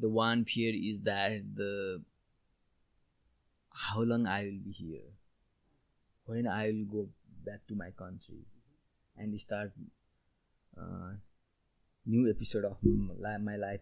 the one fear is that how long I will be here, when I will go back to my country and start new episode of my life.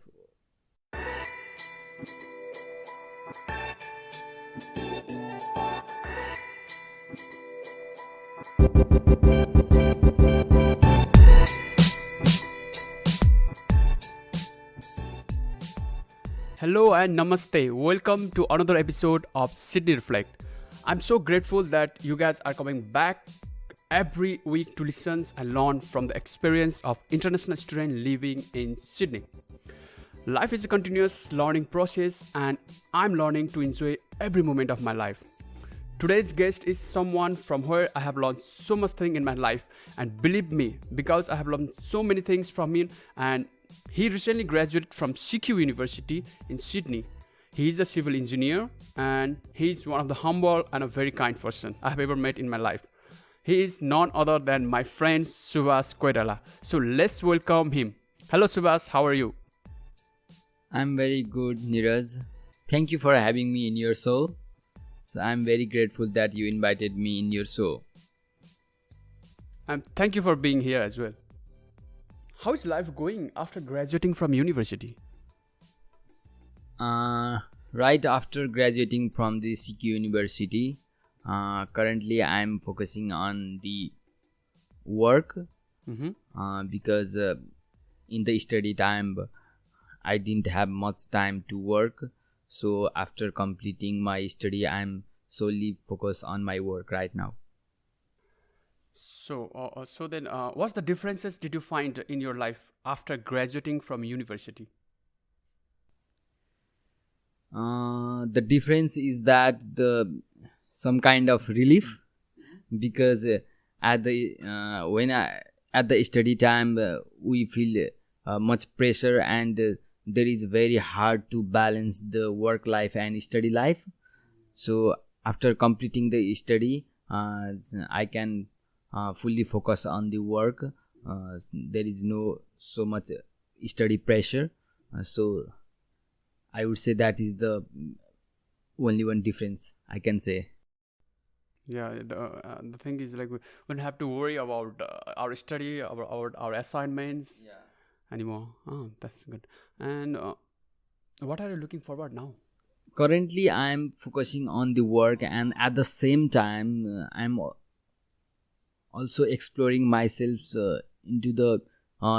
Hello and namaste. Welcome to another episode of Sydney Reflect. I'm so grateful that you guys are coming back every week to listen and learn from the experience of international students living in Sydney. Life is a continuous learning process and I'm learning to enjoy every moment of my life. Today's guest is someone from where I have learned so much thing in my life, and believe me, because I have learned so many things from him, and he recently graduated from CQUniversity in Sydney. He is a civil engineer and he is one of the humble and a very kind person I have ever met in my life. He is none other than my friend Subash Koirala. So let's welcome him. Hello Subash, how are you? I'm very good, Niraj. Thank you for having me in your show. So I'm very grateful that you invited me in your show. And thank you for being here as well. How is life going after graduating from university? Right after graduating from the CQUniversity, currently I'm focusing on the work because in the study time I didn't have much time to work. So after completing my study, I'm solely focused on my work right now. So then, what's the differences did you find in your life after graduating from university? The difference is that some kind of relief, because at the study time we feel much pressure and there is very hard to balance the work life and study life. So after completing the study, I can fully focus on the work. There is no so much study pressure. So I would say that is the only one difference I can say. Yeah, the thing is like we don't have to worry about our study, about our assignments anymore. Oh, that's good. And what are you looking forward now? Currently, I'm focusing on the work, and at the same time, I'm also exploring myself into the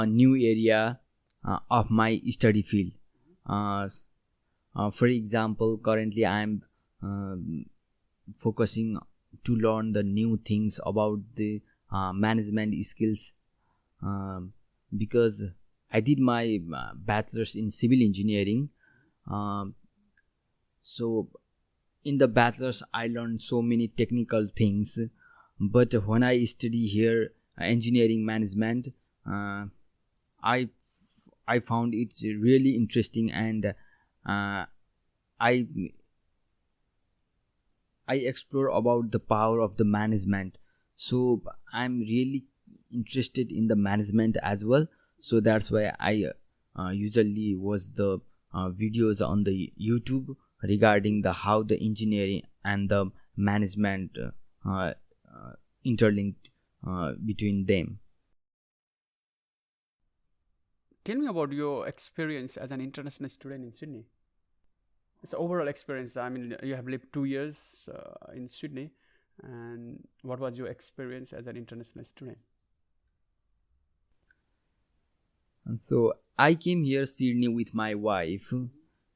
new area of my study field. For example, currently I'm focusing to learn the new things about the management skills because I did my bachelor's in civil engineering. So in the bachelor's I learned so many technical things, but when I study here engineering management, I found it really interesting, and I explore about the power of the management. So I'm really interested in the management as well. So that's why I usually watch the videos on the YouTube regarding the how the engineering and the management interlinked between them. Tell me about your experience as an international student in Sydney. It's an overall experience. I mean, you have lived 2 years in Sydney, and what was your experience as an international student? And so I came here Sydney with my wife.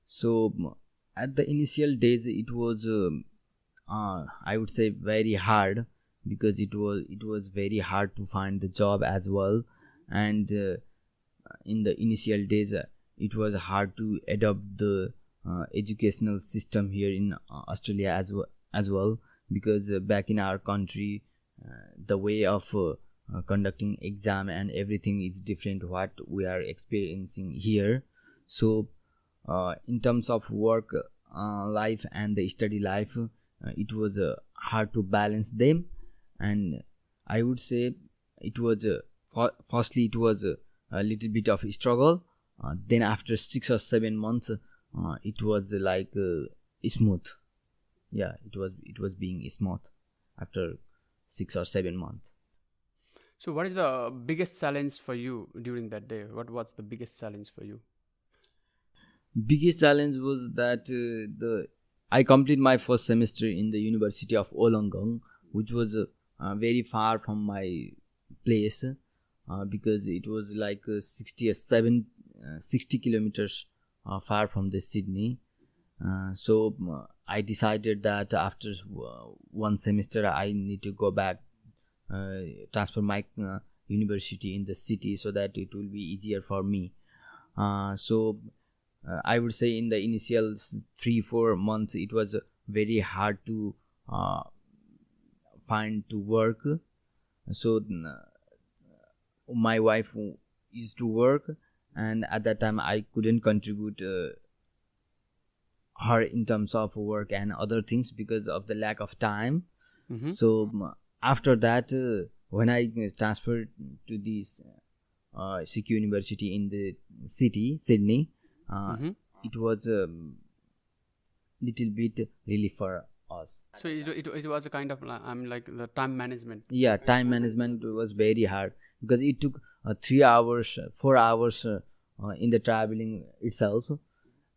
So at the initial days it was I would say very hard, because it was very hard to find the job as well, and in the initial days it was hard to adopt the educational system here in Australia as well, because back in our country the way of conducting exam and everything is different what we are experiencing here. So in terms of work life and the study life, it was hard to balance them, and I would say it was firstly it was a little bit of a struggle. Then after 6 or 7 months it was like smooth. Yeah, it was being smooth after 6 or 7 months. So what is the biggest challenge for you during that day? What was the biggest challenge for you? Biggest challenge was that I completed my first semester in the University of Wollongong, which was very far from my place, because it was like 60 kilometers far from the Sydney. So I decided that after one semester I need to go back, transfer my university in the city, so that it will be easier for me. So I would say in the initial 3-4 months it was very hard to find to work. So my wife used to work, and at that time I couldn't contribute her in terms of work and other things because of the lack of time. So after that, when I transferred to this CQUniversity in the city, Sydney, it was a little bit relief for us. So it was a kind of like the time management. Yeah, time management was very hard because it took 3 hours, 4 hours in the traveling itself,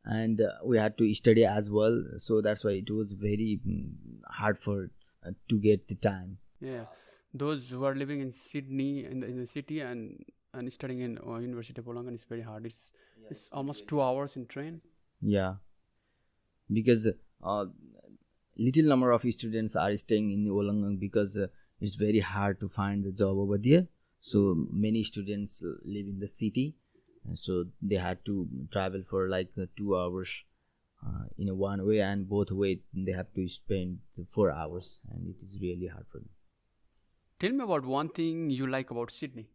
and we had to study as well. So that's why it was very hard for to get the time. Yeah, those who are living in Sydney in the city and studying in University of Wollongong is very hard. It's almost 2 hours in train. Yeah, because little number of students are staying in Wollongong because it's very hard to find the job over there. So many students live in the city, so they had to travel for like 2 hours in a one way, and both way they have to spend 4 hours, and it is really hard for them. Tell me about one thing you like about Sydney.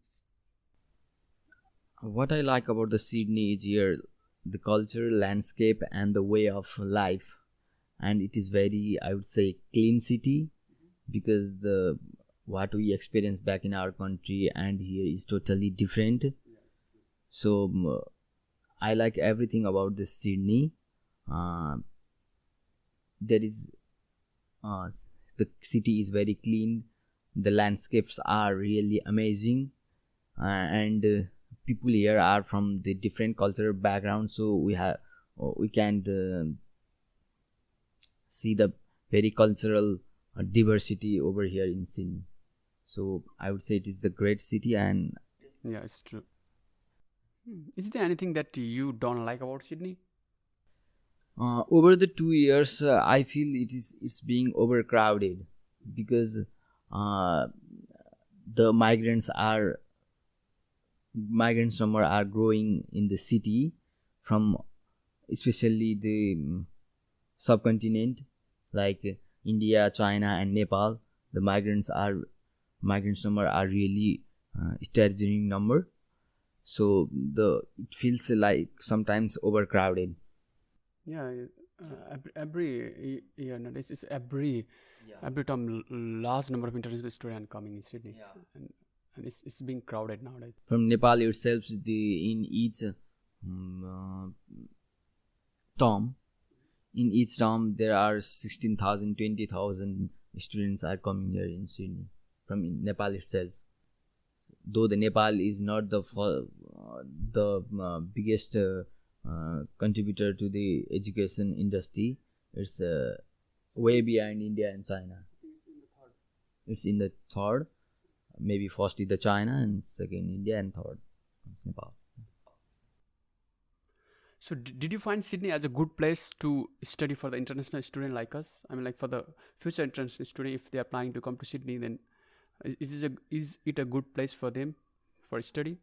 What I like about the Sydney is here the culture, landscape, and the way of life, and it is very, I would say, clean city, because the what we experience back in our country and here is totally different. So I like everything about the Sydney. There is the city is very clean, the landscapes are really amazing, and people here are from the different cultural backgrounds, so we can see the very cultural diversity over here in Sydney. So I would say it is the great city. And yeah, it's true. Is there anything that you don't like about Sydney? Over the 2 years, I feel it's being overcrowded, because the migrants number are growing in the city, from especially the subcontinent like India, China, and Nepal. The migrants number are really staggering number. So it feels like sometimes overcrowded. Yeah, every year, no, it's every time large number of international students coming in Sydney, and it's being crowded nowadays. From Nepal itself, in each term there are 16,000, 20,000 students are coming here in Sydney from Nepal itself. Though the Nepal is not the biggest contributor to the education industry, it's way behind India and China. It's in the third. Maybe first is the China, and second India, and third Nepal. So did you find Sydney as a good place to study for the international student like us? I mean, like for the future international student, if they are planning to come to Sydney, then is it a good place for them for study?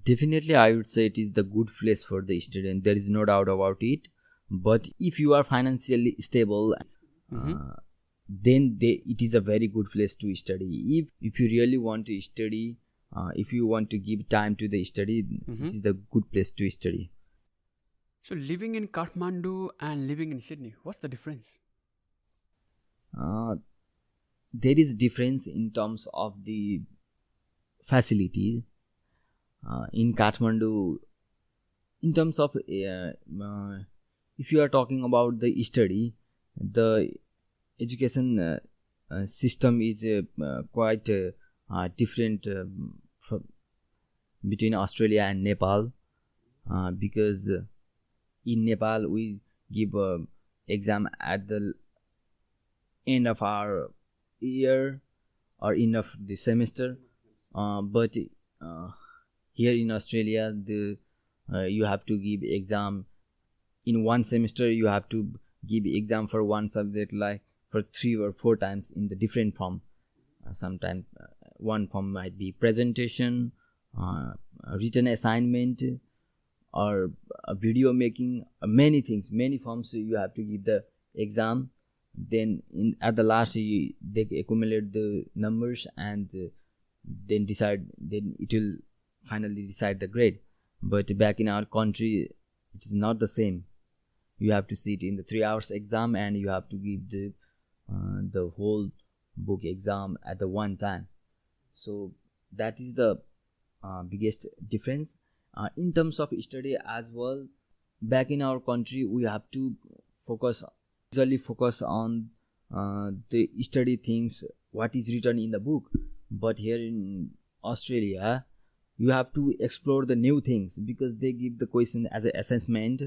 Definitely, I would say it is the good place for the student. There is no doubt about it. But if you are financially stable, then it is a very good place to study. If you really want to study, if you want to give time to the study, it is the good place to study. So living in Kathmandu and living in Sydney, what's the difference? There is difference in terms of the facilities. In Kathmandu, in terms of if you are talking about the study, the education system is quite different between Australia and Nepal, because in Nepal we give exam at the end of our year or end of the semester, but here in Australia you have to give exam in one semester. You have to give exam for one subject like for 3 or 4 times in the different form. Sometimes one form might be presentation, written assignment, or video making, many things, many forms. You have to give the exam. Then at the last they accumulate the numbers and then it will finally decide the grade. But back in our country it is not the same. You have to sit in the 3 hours exam and you have to give the whole book exam at the one time. So that is the biggest difference. In terms of study as well, back in our country we have to usually focus on the study things what is written in the book. But here in Australia you have to explore the new things, because they give the question as an assessment.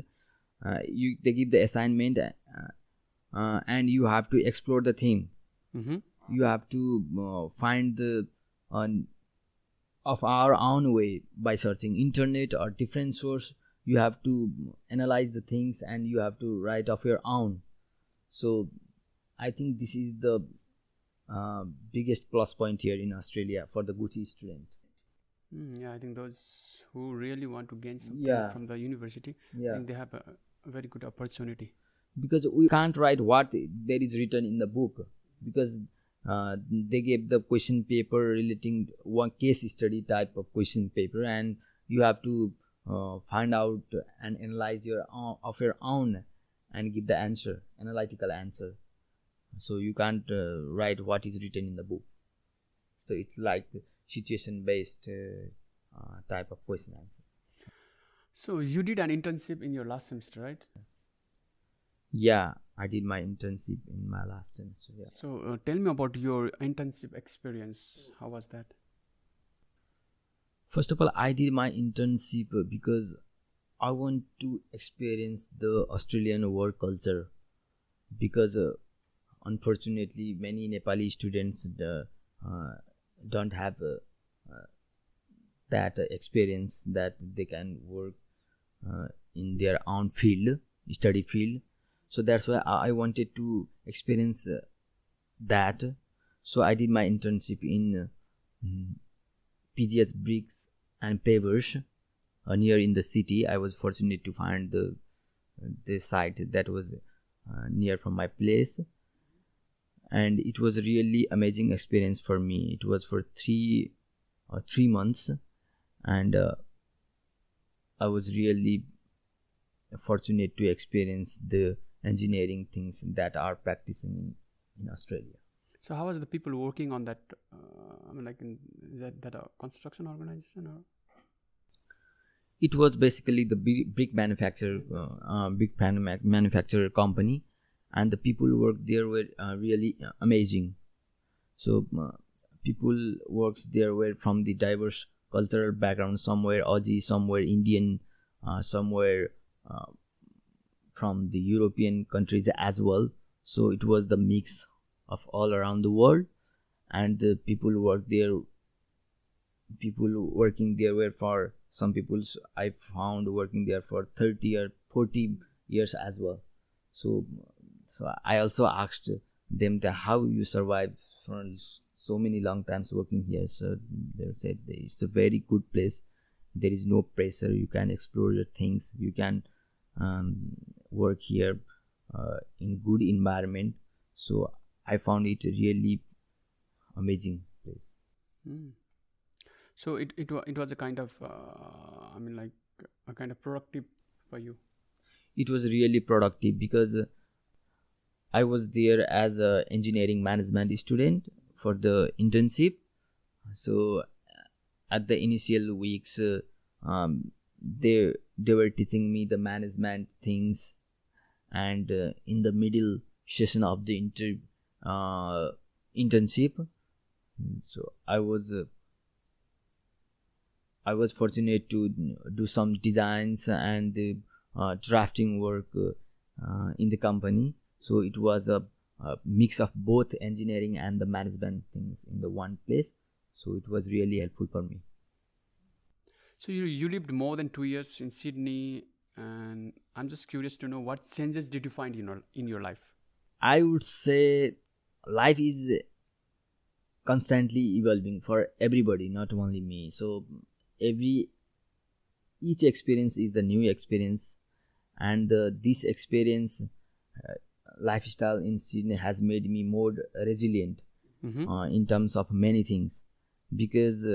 They give the assignment and you have to explore the thing. You have to find the of our own way by searching internet or different source. You have to analyze the things and you have to write of your own. So I think this is the biggest plus point here in Australia for the good student. Yeah, I think those who really want to gain something from the university, I think they have a very good opportunity. Because we can't write what there is written in the book, because they gave the question paper relating one case study type of question paper, and you have to find out and analyze your own and give the answer, analytical answer. So you can't write what is written in the book. So it's like situation based type of question answer. So you did an internship in your last semester, right? Yeah, I did my internship in my last semester. Yeah. So tell me about your internship experience. How was that? First of all, I did my internship because I want to experience the Australian work culture, because unfortunately many Nepali students don't have that experience that they can work in their own field, study field. So that's why I wanted to experience that. So I did my internship in PGS Bricks and Pavers near in the city. I was fortunate to find the site that was near from my place, and it was a really amazing experience for me. It was for 3 months, and I was really fortunate to experience the engineering things that are practicing in Australia. So how was the people working on that? Like in that construction organization, or? It was basically the brick manufacturer, manufacturer company, and the people who worked there were really amazing. So people works there were from the diverse cultural background. Some were Aussie, some were Indian, some were from the European countries as well. So it was the mix of all around the world, and the people working there were for some people I found working there for 30 or 40 years as well. So I also asked them how you survive for so many long times working here. So they said it's a very good place. There is no pressure. You can explore your things. You can work here in good environment. So I found it a really amazing place. So it was a kind of like a kind of productive for you. It was really productive because I was there as a engineering management student for the internship. So at the initial weeks, they they were teaching me the management things, and in the middle session of the internship, so I was fortunate to do some designs and drafting work in the company. So it was a mix of both engineering and the management things in the one place. So it was really helpful for me. So you lived more than 2 years in Sydney, and I'm just curious to know what changes did you find in your life? I would say life is constantly evolving for everybody, not only me. So each experience is the new experience, and this experience lifestyle in Sydney has made me more resilient in terms of many things, because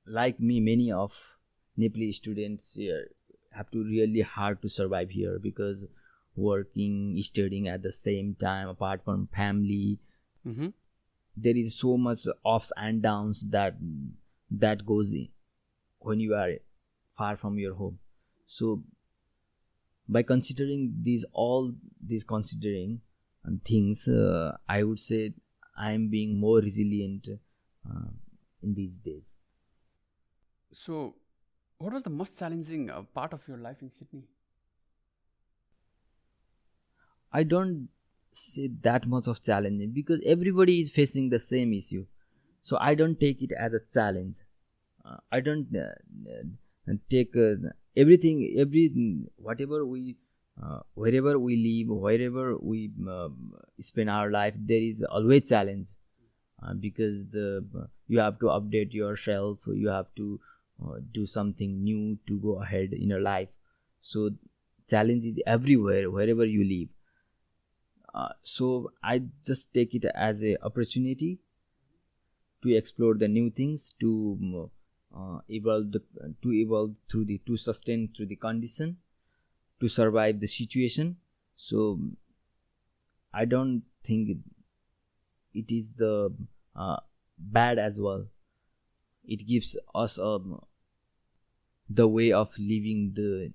like me, many of Nepali students here have to really hard to survive here, because working, studying at the same time apart from family, there is so much ups and downs that goes in when you are far from your home. So by considering all these considering and things, I would say I am being more resilient in these days. So what was the most challenging part of your life in Sydney? I don't say that much of challenging, because everybody is facing the same issue. So I don't take it as a challenge. I don't take everything, whatever we, wherever we live, wherever we spend our life, there is always challenge, because you have to update yourself, you have to do something new to go ahead in your life. So challenge is everywhere, wherever you live. So I just take it as a opportunity to explore the new things, to evolve to sustain through the condition, to survive the situation. So I don't think it is the bad as well. It gives us the way of living the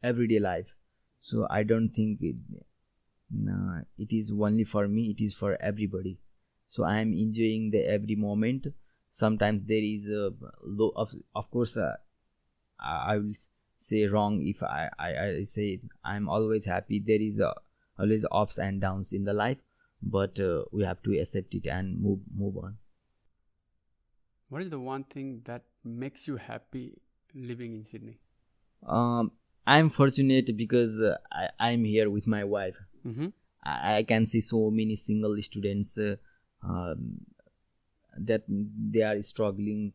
everyday life. So I don't think it is only for me, it is for everybody. So I am enjoying the every moment. Sometimes there is a low of course, I will say wrong if I say I'm always happy. There is always ups and downs in the life, but we have to accept it and move on. What is the one thing that makes you happy living in Sydney? I'm fortunate because I'm here with my wife. I can see so many single students that they are struggling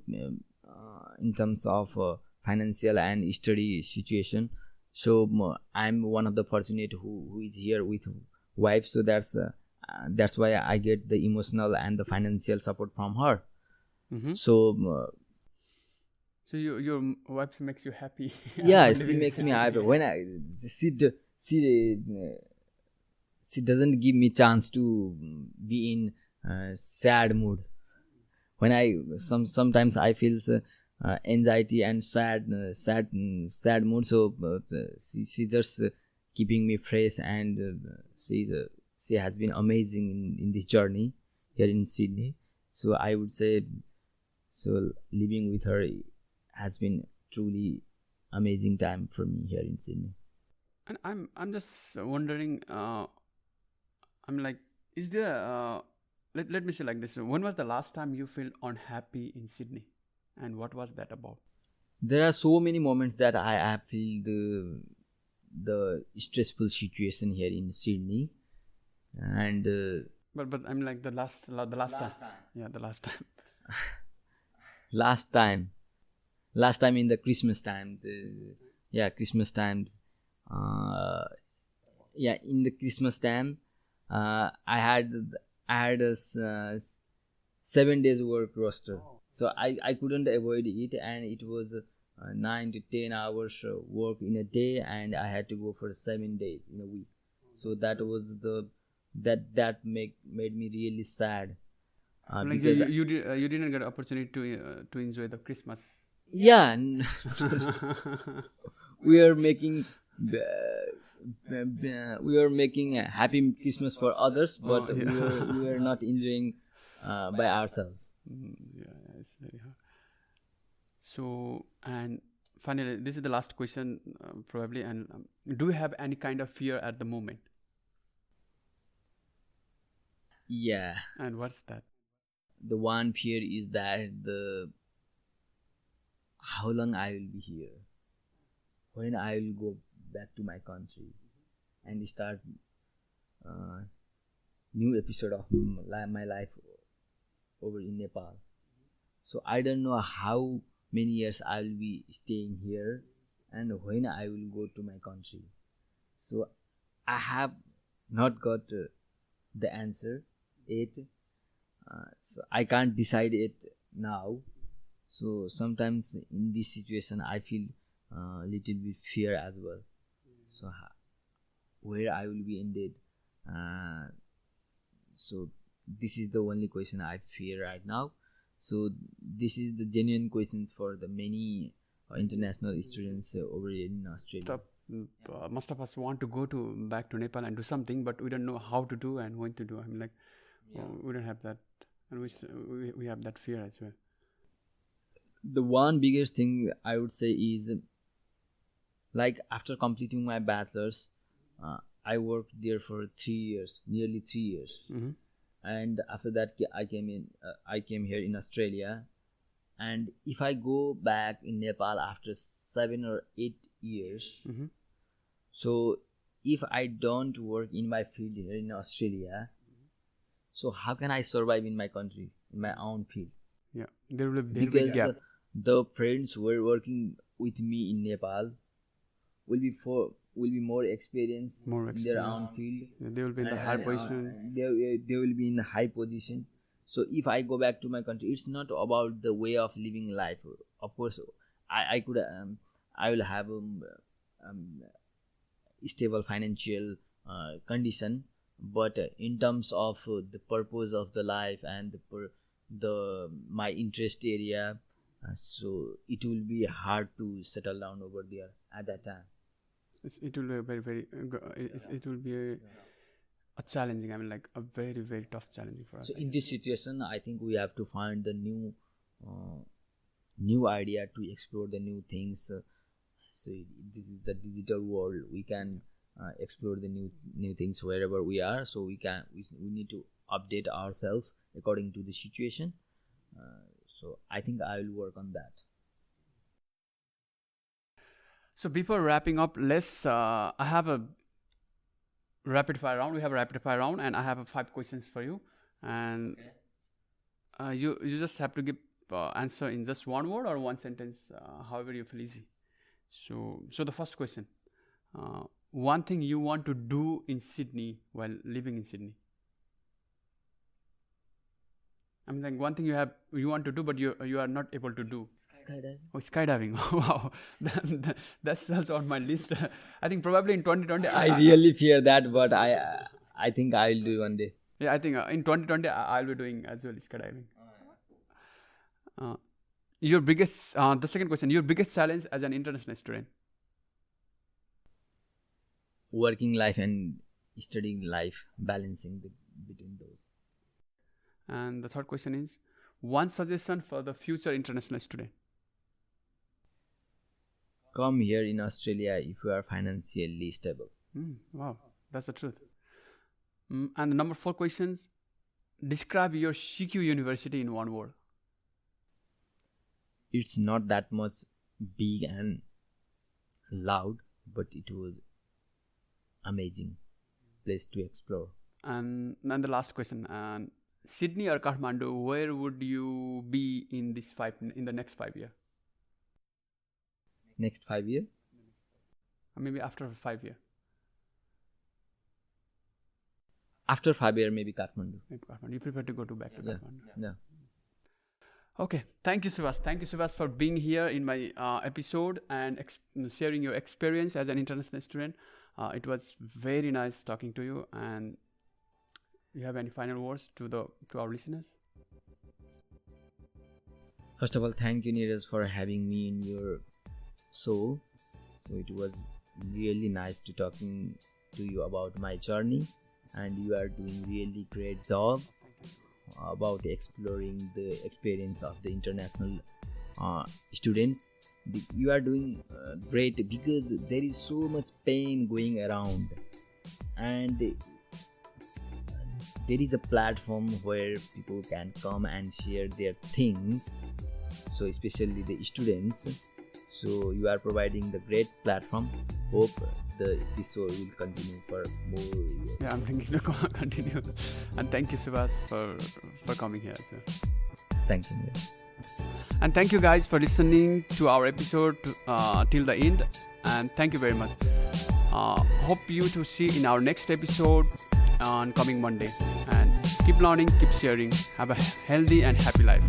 in terms of financial and study situation. So I'm one of the fortunate who is here with wife. So that's why I get the emotional and the financial support from her. So your wife makes you happy. Yeah, she makes me happy. When she doesn't give me chance to be in sad mood. When I sometimes I feel anxiety and sad mood. So she just keeping me fresh, and she has been amazing in this journey here in Sydney. So I would say, so living with her has been truly amazing time for me here in Sydney. And I'm just wondering, I'm like, is there let me say like this, when was the last time you felt unhappy in Sydney, and what was that about? There are so many moments that I feel the stressful situation here in Sydney, and but I'm like the last time. Yeah, the last time. last time in the Christmas time. Christmas times. In the Christmas time, I had a 7 days work roster. So I couldn't avoid it, and it was 9 to 10 hours work in a day, and I had to go for 7 days in a week. So that was that made me really sad. Like you didn't get an opportunity to enjoy the Christmas. Yeah, we are making we are making a happy Christmas for others, but Oh, yeah. we are not enjoying by ourselves. Yeah, it's very hard. So, and finally, this is the last question, probably. And do you have any kind of fear at the moment? Yeah, And what's that? the one fear is that the how long I will be here, when I will go back to my country and start new episode of my life over in Nepal. So I don't know how many years I will be staying here and when I will go to my country. So I have not got the answer yet. So I can't decide it now. So sometimes in this situation I feel little bit fear as well. So where I will be ended. So this is the only question I fear right now. So this is the genuine question for the many international students over in Australia. Most of us want to go to back to Nepal and do something, but we don't know how to do and when to do. I mean, like, we don't have that, and we have that fear as well. The one biggest thing I would say is, like, after completing my bachelor's, I worked there for 3 years, nearly 3 years. Mm-hmm. And after that I came here in Australia. And if I go back in Nepal after 7 or 8 years, Mm-hmm. so if I don't work in my field here in Australia, so how can I survive in my country, in my own field? Yeah, there will be a Because big gap. the friends who are working with me in Nepal will be more experienced More in their own field. Yeah, they will be in the high position. They will be in a high position. So if I go back to my country, it's not about the way of living life. Of course, I could I will have stable financial condition, but in terms of the purpose of the life and the my interest area, so it will be hard to settle down over there at that time. It will be a very, very. It will be a challenging. I mean, like a very, very tough challenging for us. So in this situation, I think we have to find the new idea to explore the new things. So this is the digital world. We can explore the new things wherever we are. So we need to update ourselves according to the situation. So I think I will work on that. So before wrapping up, let's. I have a rapid fire round. We have a rapid fire round, and I have 5 questions for you, and you just have to give answer in just one word or one sentence, however you feel easy. So the first question: one thing you want to do in Sydney while living in Sydney. I mean, like one thing you want to do, but you are not able to do. Skydiving. Oh, skydiving! Wow, that's also on my list. I think probably in 2020. I really fear that, but I think I will do one day. Yeah, I think in 2020 I'll be doing as well skydiving. Your biggest, the second question: your biggest challenge as an international student. Working life and studying life, balancing between those. And the third question is: one suggestion for the future international student. Come here in Australia if you are financially stable. Wow, that's the truth. And the number 4 questions: describe your CQUniversity in one word. It's not that much big and loud, but it was amazing place to explore. And then the last question: Sydney or Kathmandu, where would you be in the next 5 years? Next 5 years? Maybe after 5 years. After 5 years, maybe Kathmandu. Maybe Kathmandu. You prefer to go back to Kathmandu. Yeah. Okay. Thank you, Subash. Thank you, Subash, for being here in my episode and sharing your experience as an international student. It was very nice talking to you. And you have any final words to our listeners? First of all, thank you, Neeraj, for having me in your show. So it was really nice to talking to you about my journey, and you are doing really great job about exploring the experience of the international students. You are doing great, because there is so much pain going around, and there is a platform where people can come and share their things, so especially the students. So you are providing the great platform. Hope this show will continue for more years. Yeah, I'm thinking to continue. And thank you, Subash, for coming here as well. Thank you, Neeraj. And thank you guys for listening to our episode till the end. And thank you very much. Hope you to see in our next episode on coming Monday. And keep learning, keep sharing. Have a healthy and happy life.